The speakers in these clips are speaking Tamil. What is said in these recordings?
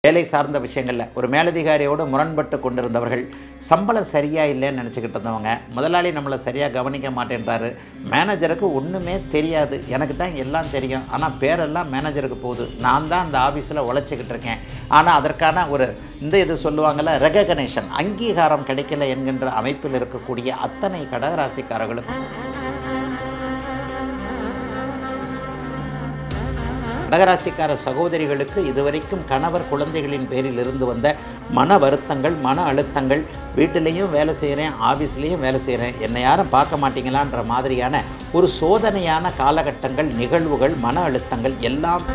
வேலை சார்ந்த விஷயங்களில் ஒரு மேலதிகாரியோடு முரண்பட்டு கொண்டிருந்தவர்கள், சம்பளம் சரியாக இல்லைன்னு நினச்சிக்கிட்டு இருந்தவங்க, முதலாளி நம்மளை சரியாக கவனிக்க மாட்டேன்றாரு, மேனேஜருக்கு ஒன்றுமே தெரியாது, எனக்கு தான் எல்லாம் தெரியும், ஆனால் பேரெல்லாம் மேனேஜருக்கு போகுது, நான் தான் அந்த ஆஃபீஸில் உழைச்சிக்கிட்டு இருக்கேன், ஆனால் அதற்கான ஒரு இது சொல்லுவாங்கள்ல ரெகக்னேஷன், அங்கீகாரம் கிடைக்கல என்கின்ற அமைப்பில் இருக்கக்கூடிய அத்தனை கடகராசிக்காரர்களும் கடகராசிக்கார சகோதரிகளுக்கு இதுவரைக்கும் கணவர் குழந்தைகளின் பேரில் இருந்து வந்த மன வருத்தங்கள், மன அழுத்தங்கள், வீட்டிலையும் வேலை செய்கிறேன், ஆஃபீஸ்லேயும் வேலை செய்கிறேன், என்னை யாரும் பார்க்க மாட்டீங்களான்ற மாதிரியான ஒரு சோதனையான காலகட்டங்கள், நிகழ்வுகள், மன அழுத்தங்கள் எல்லாம்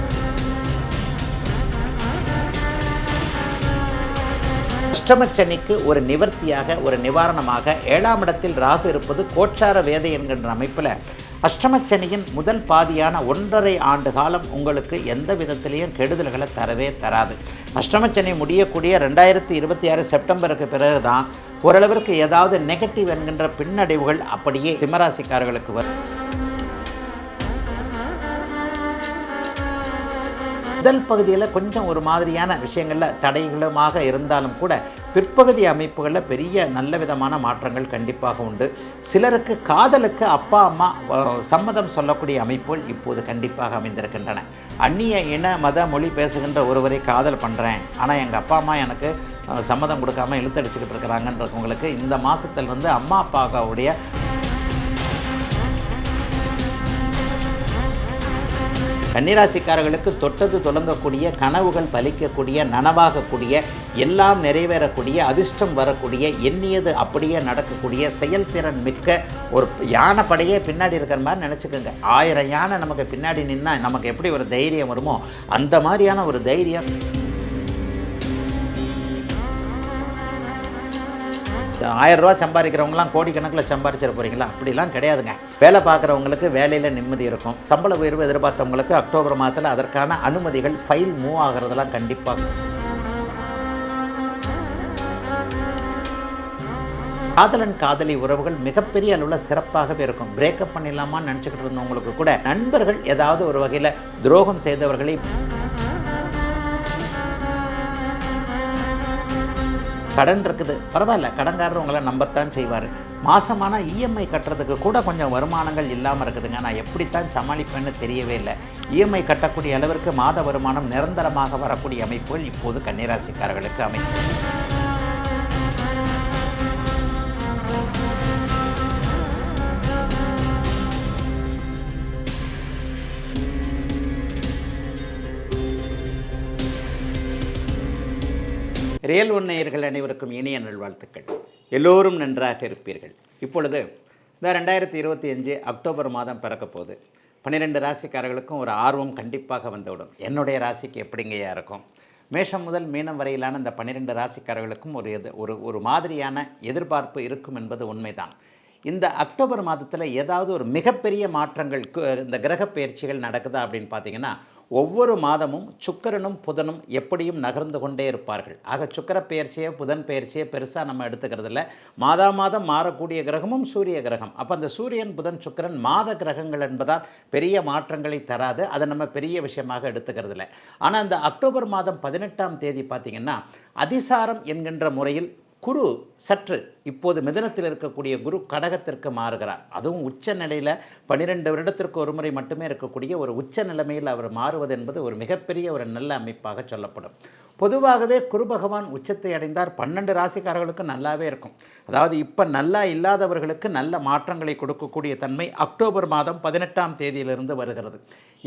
அஷ்டமச்சனிக்கு ஒரு நிவர்த்தியாக, ஒரு நிவாரணமாக 7ஆம் இடத்தில் ராகு இருப்பது கோச்சார வேதை என்கின்ற அமைப்பில் அஷ்டமச்சனியின் முதல் பாதியான 1.5 ஆண்டு காலம் உங்களுக்கு எந்த விதத்திலையும் கெடுதல்களை தரவே தராது. அஷ்டமச்சனி முடியக்கூடிய 2026 செப்டம்பருக்கு பிறகு தான் ஓரளவிற்கு ஏதாவது நெகட்டிவ் என்கின்ற பின்னடைவுகள் அப்படியே சிம்மராசிக்காரர்களுக்கு வரும். முதல் பகுதியில் கொஞ்சம் ஒரு மாதிரியான விஷயங்களில் தடைகளுமாக இருந்தாலும் கூட பிற்பகுதி அமைப்புகளில் பெரிய நல்ல விதமான மாற்றங்கள் கண்டிப்பாக உண்டு. சிலருக்கு காதலுக்கு அப்பா அம்மா சம்மதம் சொல்லக்கூடிய அமைப்புகள் இப்போது கண்டிப்பாக அமைந்திருக்கின்றன. அந்நிய இன மத மொழி பேசுகின்ற ஒருவரை காதல் பண்ணுறேன், ஆனால் எங்கள் அப்பா அம்மா எனக்கு சம்மதம் கொடுக்காமல் இழுத்தடிச்சுக்கிட்டு இருக்கிறாங்கன்றவங்களுக்கு இந்த மாதத்திலிருந்து அம்மா அப்பாவுடைய கன்னிராசிக்காரர்களுக்கு தொட்டது தொடங்கக்கூடிய, கனவுகள் பலிக்கக்கூடிய, நனவாகக்கூடிய, எல்லாம் நிறைவேறக்கூடிய, அதிர்ஷ்டம் வரக்கூடிய, எண்ணியது அப்படியே நடக்கக்கூடிய, செயல்திறன் மிக்க ஒரு யானை படையே பின்னாடி இருக்கிற மாதிரி நினச்சிக்கோங்க. 1000 யானை நமக்கு பின்னாடி நின்னால் நமக்கு எப்படி ஒரு தைரியம் வருமோ அந்த மாதிரியான ஒரு தைரியம் 1000 ரூபா சம்பாதிக்கிறவங்களாம் கோடிக்கணக்கில் சம்பாதிச்சிட போகிறீங்களா? அப்படிலாம் கிடையாதுங்க. வேலை பார்க்குறவங்களுக்கு வேலையில் நிம்மதி இருக்கும். சம்பள உயர்வு எதிர்பார்த்தவங்களுக்கு அக்டோபர் மாதத்தில் அதற்கான அனுமதிகள், ஃபைல் மூவ் ஆகிறதெல்லாம் கண்டிப்பாக. காதலன் காதலி உறவுகள் மிகப்பெரிய அளவில் சிறப்பாகவே இருக்கும். பிரேக்கப் பண்ணிடலாமான்னு நினச்சிக்கிட்டு இருந்தவங்களுக்கு கூட நண்பர்கள் ஏதாவது ஒரு வகையில் துரோகம் செய்தவர்களை கடன் இருக்குது, பரவாயில்ல, கடன்காரர் உங்களை நம்பத்தான் செய்வார். மாதமான இஎம்ஐ கட்டுறதுக்கு கூட கொஞ்சம் வருமானங்கள் இல்லாமல் இருக்குதுங்க, நான் எப்படித்தான் சமாளிப்பேன்னு தெரியவே இல்லை. இஎம்ஐ கட்டக்கூடிய அளவிற்கு மாத வருமானம் நிரந்தரமாக வரக்கூடிய அமைப்புகள் இப்போது கன்னிராசிக்காரர்களுக்கு அமைப்பு. ரியல் ஒன் நேயர்கள் அனைவருக்கும் இனிய நல்வாழ்த்துக்கள். எல்லோரும் நன்றாக இருப்பீர்கள். இப்பொழுது இந்த 2025 அக்டோபர் மாதம் பிறக்க போகுது. 12 ராசிக்காரர்களுக்கும் ஒரு ஆர்வம் கண்டிப்பாக வந்துவிடும். என்னுடைய ராசிக்கு எப்படிங்கயா இருக்கும்? மேஷம் முதல் மீனம் வரையிலான இந்த 12 ராசிக்காரர்களுக்கும் ஒரு மாதிரியான எதிர்பார்ப்பு இருக்கும் என்பது உண்மைதான். இந்த அக்டோபர் மாதத்தில் ஏதாவது ஒரு மிகப்பெரிய மாற்றங்கள், இந்த கிரக பயிற்சிகள் நடக்குதா அப்படின்னு பார்த்தீங்கன்னா, ஒவ்வொரு மாதமும் சுக்கிரனும் புதனும் எப்படியும் நகர்ந்து கொண்டே இருப்பார்கள். ஆக சுக்கிர பெயர்ச்சியை, புதன் பெயர்ச்சியை பெருசாக நம்ம எடுத்துக்கிறது இல்லை. மாதம் மாறக்கூடிய கிரகமும் சூரிய கிரகம். அப்போ அந்த சூரியன், புதன், சுக்கிரன் மாத கிரகங்கள் என்பதால் பெரிய மாற்றங்களை தராது. அதை நம்ம பெரிய விஷயமாக எடுத்துக்கிறது இல்லை. ஆனால் இந்த அக்டோபர் மாதம் 18ஆம் தேதி பார்த்திங்கன்னா அதிசாரம் என்கின்ற முறையில் குரு சற்று இப்போது மிதனத்தில் இருக்கக்கூடிய குரு கடகத்திற்கு மாறுகிறார். அதுவும் உச்ச நிலையில் 12 வருடத்திற்கு ஒரு முறை மட்டுமே இருக்கக்கூடிய ஒரு உச்ச நிலைமையில் அவர் மாறுவது என்பது ஒரு மிகப்பெரிய ஒரு நல்ல அமைப்பாக சொல்லப்படும். பொதுவாகவே குரு பகவான் உச்சத்தை அடைந்தார் 12 ராசிக்காரர்களுக்கு நல்லாவே இருக்கும். அதாவது இப்போ நல்லா இல்லாதவர்களுக்கு நல்ல மாற்றங்களை கொடுக்கக்கூடிய தன்மை அக்டோபர் மாதம் 18ஆம் தேதியிலிருந்து வருகிறது.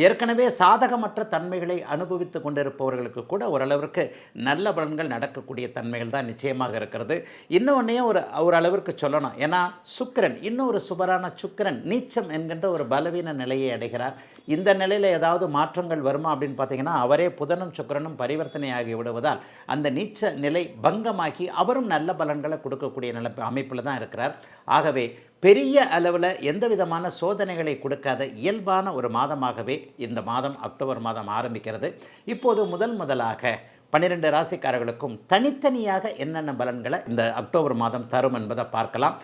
ஏற்கனவே சாதகமற்ற தன்மைகளை அனுபவித்து கொண்டிருப்பவர்களுக்கு கூட ஓரளவிற்கு நல்ல பலன்கள் நடக்கக்கூடிய தன்மைகள் தான் நிச்சயமாக இருக்கிறது. இன்னொன்னையும் ஒரு அளவிற்கு சொல்லணும். ஏன்னா சுக்கிரன், இன்னொரு சுபரான சுக்கிரன் நீச்சம் என்கின்ற ஒரு பலவீன நிலையை அடைகிறார். இந்த நிலையில் ஏதாவது மாற்றங்கள் வருமா அப்படின்னு பார்த்தீங்கன்னா, அவரே புதனும் சுக்கிரனும் பரிவர்த்தனையாகி விடுவதால் அந்த நீச்ச நிலை பங்கமாக்கி அவரும் நல்ல பலன்களை கொடுக்கக்கூடிய அமைப்பில் தான் இருக்கிறார். ஆகவே பெரிய அளவில் எந்த விதமான சோதனைகளை கொடுக்காத இயல்பான ஒரு மாதமாகவே இந்த மாதம் அக்டோபர் மாதம் ஆரம்பிக்கிறது. இப்போது முதலாக 12 ராசிக்காரர்களுக்கும் தனித்தனியாக என்னென்ன பலன்களை இந்த அக்டோபர் மாதம் தரும் என்பதை பார்க்கலாம்.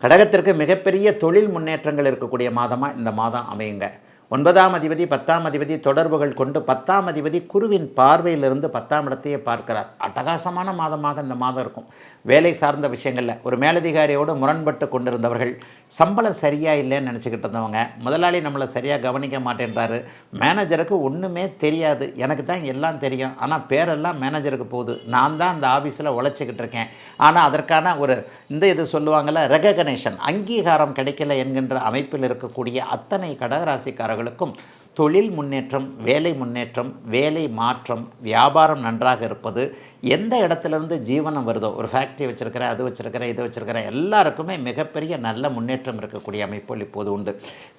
கடகத்திற்கு மிகப்பெரிய தொழில் முன்னேற்றங்கள் இருக்கக்கூடிய மாதமாக இந்த மாதம் அமையுங்க. 9ஆம் அதிபதி 10ஆம் அதிபதி தொடர்புகள் கொண்டு 10ஆம் அதிபதி குருவின் பார்வையிலிருந்து 10ஆம் இடத்தையே பார்க்கிறார். அட்டகாசமான மாதமாக இந்த மாதம் இருக்கும். வேலை சார்ந்த விஷயங்களில் ஒரு மேலதிகாரியோடு முரண்பட்டு கொண்டிருந்தவர்கள், சம்பளம் சரியாக இல்லைன்னு நினச்சிக்கிட்டு இருந்தவங்க, முதலாளி நம்மளை சரியாக கவனிக்க மாட்டேன்றாரு, மேனேஜருக்கு ஒன்றுமே தெரியாது, எனக்கு தான் எல்லாம் தெரியும், ஆனால் பேரெல்லாம் மேனேஜருக்கு போகுது, நான் தான் அந்த ஆஃபீஸில் உழைச்சிக்கிட்டு இருக்கேன், ஆனால் அதற்கான ஒரு இது சொல்லுவாங்கள்ல ரெகக்னேஷன், அங்கீகாரம் கிடைக்கல என்கின்ற அமைப்பில் இருக்கக்கூடிய அத்தனை கடகராசிக்காரர்களுக்கும் தொழில் முன்னேற்றம், வேலை முன்னேற்றம், வேலை மாற்றம், வியாபாரம் நன்றாக இருப்பது, எந்த இடத்துலேருந்து ஜீவனம் வருதோ, ஒரு ஃபேக்ட்ரி வச்சுருக்கிறேன், அது வச்சுருக்கிறேன், இது வச்சுருக்கிறேன், எல்லாருக்குமே மிகப்பெரிய நல்ல முன்னேற்றம் இருக்கக்கூடிய அமைப்புகள் இப்போது உண்டு.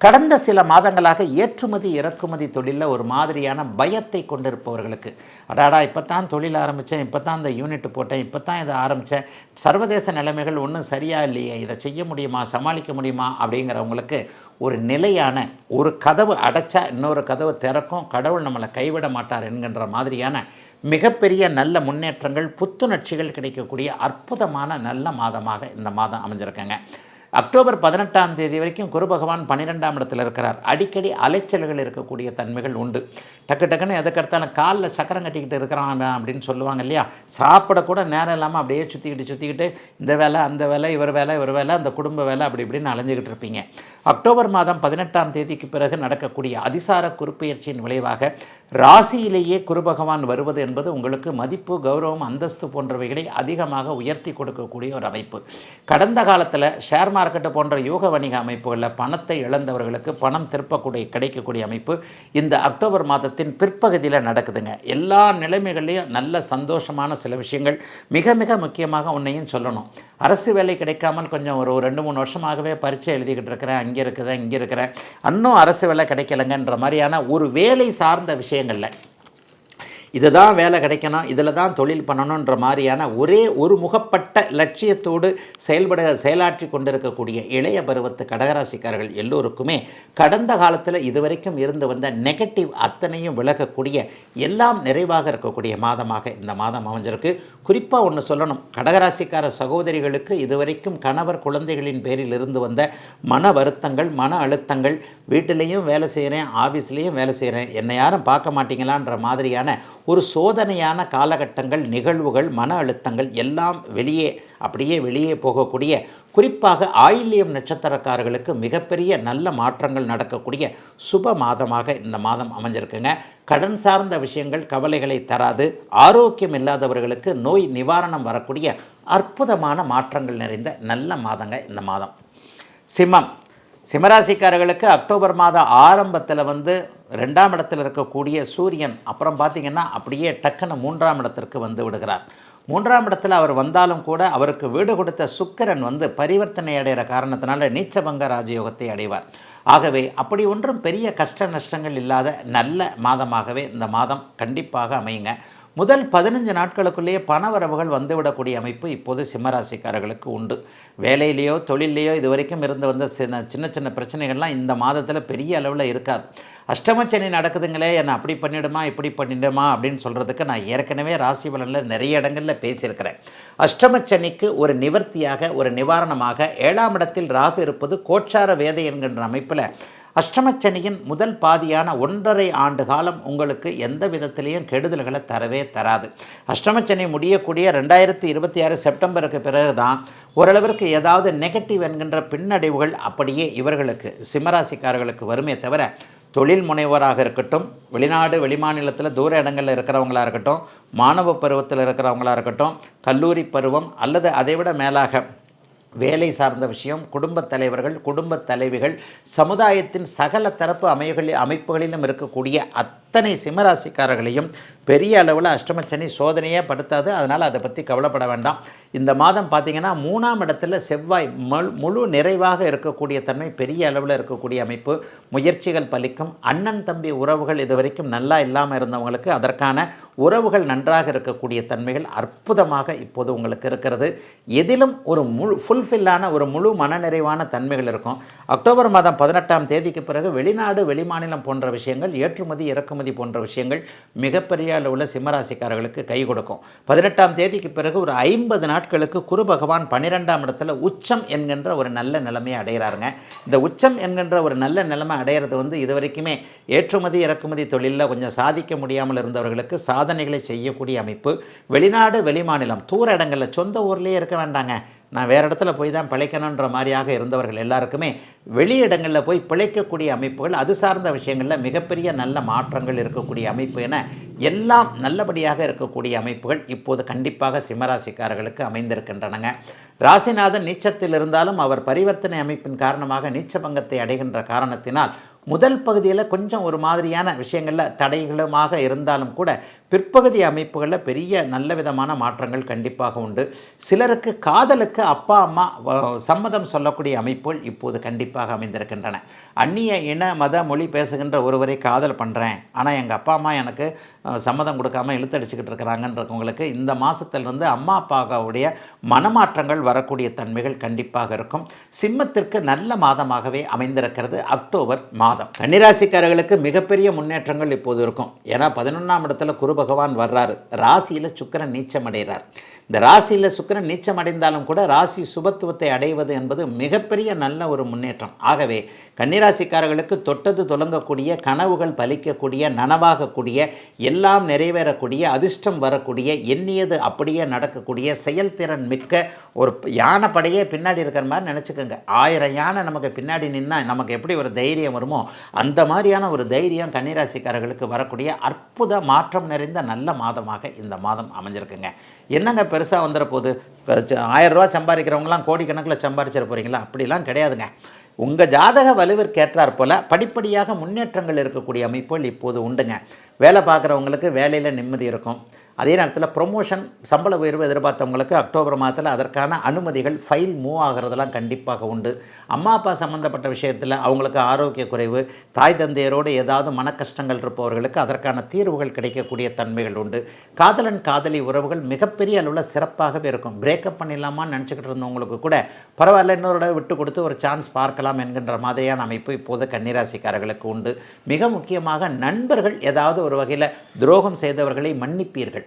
கடந்த சில மாதங்களாக ஏற்றுமதி இறக்குமதி தொழிலில் ஒரு மாதிரியான பயத்தை கொண்டிருப்பவர்களுக்கு, அடாடா இப்போ தான் தொழில் ஆரம்பித்தேன், இப்போ தான் இந்த யூனிட் போட்டேன், இப்போ தான் இதை ஆரம்பித்தேன், சர்வதேச நிலைமைகள் ஒன்றும் சரியாக இல்லையே, இதை செய்ய முடியுமா, சமாளிக்க முடியுமா அப்படிங்கிறவங்களுக்கு ஒரு நிலையான, ஒரு கதவு அடைச்சா இன்னொரு கதவு திறக்கும், கடவுள் நம்மளை கைவிட மாட்டார் என்கின்ற மாதிரியான மிகப்பெரிய நல்ல முன்னேற்றங்கள், புத்துணர்ச்சிகள் கிடைக்கக்கூடிய அற்புதமான நல்ல மாதமாக இந்த மாதம் அமைஞ்சிருக்கங்க. அக்டோபர் 18ஆம் தேதி வரைக்கும் குரு பகவான் 12ஆம் இடத்தில் இருக்கிறார். அடிக்கடி அலைச்சல்கள் இருக்கக்கூடிய தன்மைகள் உண்டு. டக்கு டக்குன்னு எதுக்கடுத்தாலும் காலில் சக்கரம் கட்டிக்கிட்டு இருக்கிறான் அப்படின்னு சொல்லுவாங்க இல்லையா, சாப்பிடக்கூட நேரம் இல்லாமல் அப்படியே சுற்றிக்கிட்டு இந்த வேலை அந்த வேலை, இவர் வேலை, அந்த குடும்ப வேலை, அப்படி இப்படின்னு அலைஞ்சிக்கிட்டு இருப்பீங்க. அக்டோபர் மாதம் 18ஆம் தேதிக்கு பிறகு நடக்கக்கூடிய அதிசார குருப்பெயர்ச்சியின் விளைவாக ராசியிலேயே குரு பகவான் வருவது என்பது உங்களுக்கு மதிப்பு, கௌரவம், அந்தஸ்து போன்றவைகளை அதிகமாக உயர்த்தி கொடுக்கக்கூடிய ஒரு அமைப்பு. கடந்த காலத்தில் ஷேர் மார்க்கெட்டு போன்ற யோக வணிக அமைப்புகளில் பணத்தை இழந்தவர்களுக்கு பணம் திருப்பக்கூடிய கிடைக்கக்கூடிய அமைப்பு இந்த அக்டோபர் மாதத்தின் பிற்பகுதியில் நடக்குதுங்க. எல்லா நிலைமைகள்லையும் நல்ல சந்தோஷமான சில விஷயங்கள். மிக மிக முக்கியமாக உன்னையும் சொல்லணும், அரசு வேலை கிடைக்காமல் கொஞ்சம் ஒரு 2-3 வருஷமாகவே பரீட்சை எழுதிக்கிட்டு இருக்கிறேன், இங்கே இருக்கிறேன், இன்னும் அரசு வேலை கிடைக்கலங்கன்ற மாதிரியான ஒரு வேலை சார்ந்த விஷயங்களில் இதுதான் வேலை கிடைக்கணும், இதில் தான் தொழில் பண்ணணுன்ற மாதிரியான ஒரே ஒரு முகப்பட்ட லட்சியத்தோடு செயலாற்றி கொண்டிருக்கக்கூடிய இளைய பருவத்து கடகராசிக்காரர்கள் எல்லோருக்குமே கடந்த காலத்தில் இதுவரைக்கும் இருந்து வந்த நெகட்டிவ் அத்தனையும் விலகக்கூடிய, எல்லாம் நிறைவாக இருக்கக்கூடிய மாதமாக இந்த மாதம் அமைஞ்சிருக்கு. குறிப்பாக ஒன்று சொல்லணும், கடகராசிக்கார சகோதரிகளுக்கு இதுவரைக்கும் கணவர் குழந்தைகளின் பேரில் இருந்து வந்த மன வருத்தங்கள், மன அழுத்தங்கள், வீட்டிலையும் வேலை செய்கிறேன், ஆஃபீஸ்லேயும் வேலை செய்கிறேன், என்னை யாரும் பார்க்க மாட்டீங்களான்ற மாதிரியான ஒரு சோதனையான காலகட்டங்கள், நிகழ்வுகள், மன அழுத்தங்கள் எல்லாம் வெளியே போகக்கூடிய, குறிப்பாக ஆயில்யம் நட்சத்திரக்காரர்களுக்கு மிகப்பெரிய நல்ல மாற்றங்கள் நடக்கக்கூடிய சுப மாதமாக இந்த மாதம் அமைஞ்சிருக்குங்க. கடன் சார்ந்த விஷயங்கள் கவலைகளை தராது. ஆரோக்கியம் இல்லாதவர்களுக்கு நோய் நிவாரணம் வரக்கூடிய அற்புதமான மாற்றங்கள் நிறைந்த நல்ல மாதங்க இந்த மாதம். சிம்மராசிக்காரர்களுக்கு அக்டோபர் மாத ஆரம்பத்தில் 2ஆம் இடத்தில் இருக்கக்கூடிய சூரியன் அப்புறம் பார்த்திங்கன்னா அப்படியே டக்குன்னு 3ஆம் இடத்திற்கு வந்து விடுகிறார். 3ஆம் இடத்தில் அவர் வந்தாலும் கூட அவருக்கு வீடு கொடுத்த சுக்கிரன் பரிவர்த்தனை அடைகிற காரணத்தினால நீச்சபங்க ராஜயோகத்தை அடைவார். ஆகவே அப்படி ஒன்றும் பெரிய கஷ்ட நஷ்டங்கள் இல்லாத நல்ல மாதமாகவே இந்த மாதம் கண்டிப்பாக அமையுங்க. முதல் 15 நாட்களுக்குள்ளேயே பணவரவுகள் வந்துவிடக்கூடிய அமைப்பு இப்போது சிம்மராசிக்காரர்களுக்கு உண்டு. வேலையிலேயோ தொழிலையோ இது வரைக்கும் இருந்து வந்த சின்ன சின்ன பிரச்சனைகள்லாம் இந்த மாதத்தில் பெரிய அளவில் இருக்காது. அஷ்டமச்சனி நடக்குதுங்களே, என்னை அப்படி பண்ணிடுமா இப்படி பண்ணிடுமா அப்படின்னு சொல்கிறதுக்கு நான் ஏற்கனவே ராசி பலனில் நிறைய இடங்களில் பேசியிருக்கிறேன். அஷ்டமச்சனிக்கு ஒரு நிவர்த்தியாக, ஒரு நிவாரணமாக 7ஆம் இடத்தில் ராகு இருப்பது கோச்சார வேதை என்கின்ற அமைப்பில் அஷ்டமச்சனியின் முதல் பாதியான 1.5 ஆண்டு காலம் உங்களுக்கு எந்த விதத்திலையும் கெடுதல்களை தரவே தராது. அஷ்டமச்சனி முடியக்கூடிய 2026 செப்டம்பருக்கு பிறகு தான் ஓரளவிற்கு ஏதாவது நெகட்டிவ் என்கின்ற பின்னடைவுகள் அப்படியே இவர்களுக்கு சிம்மராசிக்காரர்களுக்கு வருமே தவிர, தொழில் முனைவோராக இருக்கட்டும், வெளிநாடு வெளிமாநிலத்தில் தூர இடங்களில் இருக்கிறவங்களாக இருக்கட்டும், மாணவ பருவத்தில் இருக்கிறவங்களாக இருக்கட்டும், கல்லூரி பருவம் அல்லது அதைவிட மேலாக வேலை சார்ந்த விஷயம், குடும்பத் தலைவர்கள், குடும்பத் தலைவிகள், சமுதாயத்தின் சகல தரப்பு அமைப்புகளிலும் இருக்கக்கூடிய அத்தனை சிம்மராசிக்காரர்களையும் பெரிய அளவில் அஷ்டமச்சனி சோதனையே படுத்தாது. அதனால் அதை பற்றி கவலைப்பட வேண்டாம். இந்த மாதம் பார்த்திங்கன்னா 3ஆம் இடத்துல செவ்வாய் முழு நிறைவாக இருக்கக்கூடிய தன்மை, பெரிய அளவில் இருக்கக்கூடிய அமைப்பு, முயற்சிகள் பலிக்கும். அண்ணன் தம்பி உறவுகள் இது வரைக்கும் நல்லா இல்லாமல் இருந்தவங்களுக்கு அதற்கான உறவுகள் நன்றாக இருக்கக்கூடிய தன்மைகள் அற்புதமாக இப்போது உங்களுக்கு இருக்கிறது. எதிலும் ஒரு ஃபுல்ஃபில்லான ஒரு முழு மனநிறைவான தன்மைகள் இருக்கும். அக்டோபர் மாதம் 18ஆம் தேதிக்கு பிறகு வெளிநாடு வெளிமாநிலம் போன்ற விஷயங்கள், ஏற்றுமதி இறக்குமதி போன்ற விஷயங்கள் மிகப்பெரிய அளவில் சிம்மராசிக்காரர்களுக்கு கை கொடுக்கும். 18ஆம் தேதிக்கு பிறகு ஒரு 50 நாட்களுக்கு குரு பகவான் 12ஆம் இடத்துல உச்சம் என்கின்ற ஒரு நல்ல நிலைமையை அடைகிறாருங்க. இந்த உச்சம் என்கின்ற ஒரு நல்ல நிலைமை அடையிறது வந்து இது வரைக்குமே ஏற்றுமதி இறக்குமதி தொழிலில் கொஞ்சம் சாதிக்க முடியாமல் இருந்தவர்களுக்கு சாதனைகளை செய்யக்கூடிய அமைப்பு. வெளிநாடு வெளிமாநிலம் தூர இடங்களில் சொந்த ஊர்லேயே இருக்க வேண்டாங்க, நான் வேறு இடத்துல போய் தான் பிழைக்கணுன்ற மாதிரியாக இருந்தவர்கள் எல்லாருக்குமே வெளியிடங்களில் போய் பிழைக்கக்கூடிய அமைப்புகள், அது சார்ந்த விஷயங்களில் மிகப்பெரிய நல்ல மாற்றங்கள் இருக்கக்கூடிய அமைப்பு என எல்லாம் நல்லபடியாக இருக்கக்கூடிய அமைப்புகள் இப்போது கண்டிப்பாக சிம்மராசிக்காரர்களுக்கு அமைந்திருக்கின்றனங்க. ராசிநாதன் நீச்சத்தில் இருந்தாலும் அவர் பரிவர்த்தனை அமைப்பின் காரணமாக நீச்சபங்கத்தை அடைகின்ற காரணத்தினால் முதல் பகுதியில் கொஞ்சம் ஒரு மாதிரியான விஷயங்களில் தடைகளுமாக இருந்தாலும் கூட பிற்பகுதி அமைப்புகளில் பெரிய நல்ல விதமான மாற்றங்கள் கண்டிப்பாக உண்டு. சிலருக்கு காதலுக்கு அப்பா அம்மா சம்மதம் சொல்லக்கூடிய அமைப்புகள் இப்போது கண்டிப்பாக அமைந்திருக்கின்றன. அந்நிய இன மத மொழி பேசுகின்ற ஒருவரை காதல் பண்ணுறேன், ஆனால் எங்கள் அப்பா அம்மா எனக்கு சம்மதம் கொடுக்காமல் இழுத்தடிச்சுக்கிட்டு இருக்கிறாங்கன்றவங்களுக்கு இந்த மாதத்திலிருந்து அம்மா அப்பாவுடைய மனமாற்றங்கள் வரக்கூடிய தன்மைகள் கண்டிப்பாக இருக்கும். சிம்மத்திற்கு நல்ல மாதமாகவே அமைந்திருக்கிறது அக்டோபர் மாதம். கன்னிராசிக்காரர்களுக்கு மிகப்பெரிய முன்னேற்றங்கள் இப்போது இருக்கும். ஏன்னா 11ஆம் இடத்துல குரு பகவான் வர்றாரு, ராசியில் சுக்கிரன் நீச்சம் அடைகிறார். இந்த ராசியில் சுக்கிரன் நீச்சம் அடைந்தாலும் கூட ராசி சுபத்துவத்தை அடைவது என்பது மிகப்பெரிய நல்ல ஒரு முன்னேற்றம். ஆகவே கன்னிராசிக்காரர்களுக்கு தொட்டது தொடங்கக்கூடிய, கனவுகள் பலிக்கக்கூடிய, நனவாகக்கூடிய, எல்லாம் நிறைவேறக்கூடிய, அதிர்ஷ்டம் வரக்கூடிய, எண்ணியது அப்படியே நடக்கக்கூடிய, செயல்திறன் மிக்க ஒரு யானை படையே பின்னாடி இருக்கிற மாதிரி நினச்சிக்கோங்க. 1000 யானை நமக்கு பின்னாடி நின்னால் நமக்கு எப்படி ஒரு தைரியம் வருமோ அந்த மாதிரியான ஒரு தைரியம் கன்னிராசிக்காரர்களுக்கு வரக்கூடிய அற்புத மாற்றம் நிறைந்த நல்ல மாதமாக இந்த மாதம் அமைஞ்சிருக்குங்க. என்னங்க பெருசாக வந்துட போகுது, 1000 ரூபா சம்பாதிக்கிறவங்களாம் கோடிக்கணக்கில் சம்பாதிச்சிட போகிறீங்களா? அப்படிலாம் கிடையாதுங்க. உங்கள் ஜாதக வலுவிற்கேற்றாற் போல் படிப்படியாக முன்னேற்றங்கள் இருக்கக்கூடிய அமைப்புகள் இப்போது உண்டுங்க. வேலை பார்க்குறவங்களுக்கு வேலையில் நிம்மதி இருக்கும். அதே நேரத்தில் ப்ரொமோஷன், சம்பள உயர்வு எதிர்பார்த்தவங்களுக்கு அக்டோபர் மாதத்தில் அதற்கான அனுமதிகள், ஃபைல் மூவ் ஆகிறதெல்லாம் கண்டிப்பாக உண்டு. அம்மா அப்பா சம்மந்தப்பட்ட விஷயத்தில் அவங்களுக்கு ஆரோக்கிய குறைவு, தாய் தந்தையரோடு ஏதாவது மன கஷ்டங்கள் இருப்பவர்களுக்கு அதற்கான தீர்வுகள் கிடைக்கக்கூடிய தன்மைகள் உண்டு. காதலன் காதலி உறவுகள் மிகப்பெரிய அளவில் சிறப்பாகவே இருக்கும். பிரேக்கப் பண்ணிடலாமான்னு நினச்சிக்கிட்டு இருந்தவங்களுக்கு கூட பரவாயில்ல, இன்னொரு விட்டு கொடுத்து ஒரு சான்ஸ் பார்க்கலாம் என்கின்ற மாதிரியான அமைப்பு இப்போது கன்னிராசிக்காரர்களுக்கு உண்டு. மிக முக்கியமாக நண்பர்கள் ஏதாவது ஒரு வகையில் துரோகம் செய்தவர்களை மன்னிப்பீர்கள்.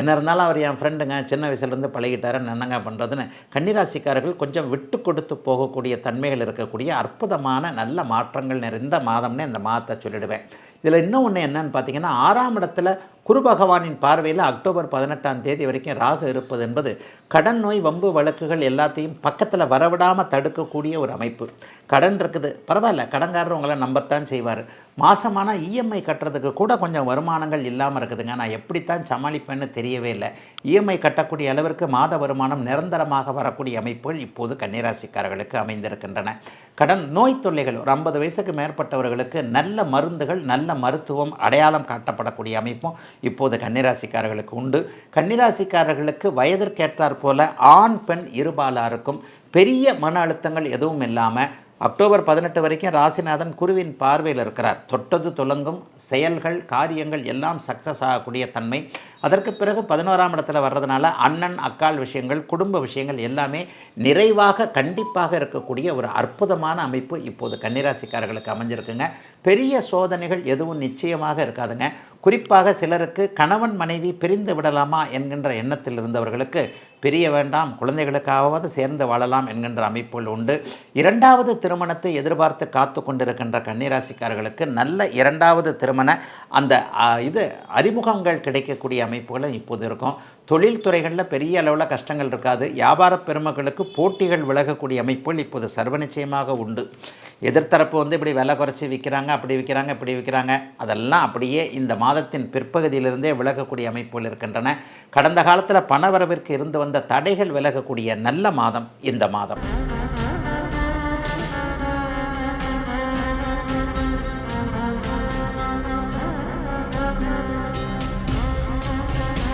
என்ன இருந்தாலும் அவர் என் ஃப்ரெண்டுங்க, சின்ன வயசுலேருந்து பழகிட்டாரு, என்னங்க பண்ணுறதுன்னு கன்னிராசிக்காரர்கள் கொஞ்சம் விட்டு கொடுத்து போகக்கூடிய தன்மைகள் இருக்கக்கூடிய அற்புதமான நல்ல மாற்றங்கள் நிறைந்த மாதம்னு இந்த மாதத்தை சொல்லிடுவேன். இதில் இன்னும் ஒன்று என்னன்னு பார்த்தீங்கன்னா, 6ஆம் இடத்துல குரு பகவானின் பார்வையில் அக்டோபர் 18ஆம் தேதி வரைக்கும் ராகு இருப்பது என்பது கடன் நோய் வம்பு வழக்குகள் எல்லாத்தையும் பக்கத்தில் வரவிடாமல் தடுக்கக்கூடிய ஒரு அமைப்பு. கடன் இருக்குது, பரவாயில்ல, கடன்காரர் உங்களை நம்பத்தான் செய்வார். மாதமான இஎம்ஐ கட்டுறதுக்கு கூட கொஞ்சம் வருமானங்கள் இல்லாமல் இருக்குதுங்க, நான் எப்படித்தான் சமாளிப்பேன்னு தெரியவே இல்லை. இஎம்ஐ கட்டக்கூடிய அளவிற்கு மாத வருமானம் நிரந்தரமாக வரக்கூடிய அமைப்புகள் இப்போது கன்னிராசிக்காரர்களுக்கு அமைந்திருக்கின்றன. கடன் நோய் தொல்லைகள், ஒரு 50 வயசுக்கு மேற்பட்டவர்களுக்கு நல்ல மருந்துகள், நல்ல மருத்துவம் அடையாளம் காட்டப்படக்கூடிய அமைப்பும் இப்போது கன்னிராசிக்காரர்களுக்கு உண்டு. கன்னிராசிக்காரர்களுக்கு வயதிற்கேற்றாற் போல ஆண் பெண் இருபாலாருக்கும் பெரிய மன அழுத்தங்கள் எதுவும் இல்லாமல் அக்டோபர் 18 வரைக்கும் ராசிநாதன் குருவின் பார்வையில் இருக்கிறார். தொட்டது துலங்கும் செயல்கள், காரியங்கள் எல்லாம் சக்ஸஸ் ஆகக்கூடிய தன்மை. அதற்கு பிறகு 11ஆம் இடத்துல வர்றதுனால அண்ணன் அக்கால் விஷயங்கள், குடும்ப விஷயங்கள் எல்லாமே நிறைவாக கண்டிப்பாக இருக்கக்கூடிய ஒரு அற்புதமான அமைப்பு இப்போது கன்னிராசிக்காரர்களுக்கு அமைஞ்சிருக்குங்க. பெரிய சோதனைகள் எதுவும் நிச்சயமாக இருக்காதுங்க. குறிப்பாக சிலருக்கு கணவன் மனைவி பிரிந்து விடலாமா என்கின்ற எண்ணத்தில் இருந்தவர்களுக்கு பிரிய வேண்டாம், குழந்தைகளுக்காவது சேர்ந்து வாழலாம் என்கின்ற அமைப்புகள் உண்டு. 2வது திருமணத்தை எதிர்பார்த்து காத்து கொண்டிருக்கின்ற கன்னிராசிக்காரர்களுக்கு நல்ல 2வது திருமண அந்த அறிமுகங்கள் கிடைக்கக்கூடிய அமைப்புகளும் இப்போது இருக்கும். தொழில்துறைகளில் பெரிய அளவில் கஷ்டங்கள் இருக்காது. வியாபார பெருமக்களுக்கு போட்டிகள் விலகக்கூடிய அமைப்புகள் இப்போது சர்வநிச்சயமாக உண்டு. எதிர்த்தரப்பு இப்படி விலை குறைச்சி விற்கிறாங்க, அப்படி விற்கிறாங்க, இப்படி விற்கிறாங்க, அதெல்லாம் அப்படியே இந்த மாதத்தின் பிற்பகுதியிலிருந்தே விலகக்கூடிய அமைப்புகள் இருக்கின்றன. கடந்த காலத்தில் பணவரவிற்கு இருந்து வந்த தடைகள் விலகக்கூடிய நல்ல மாதம் இந்த மாதம்.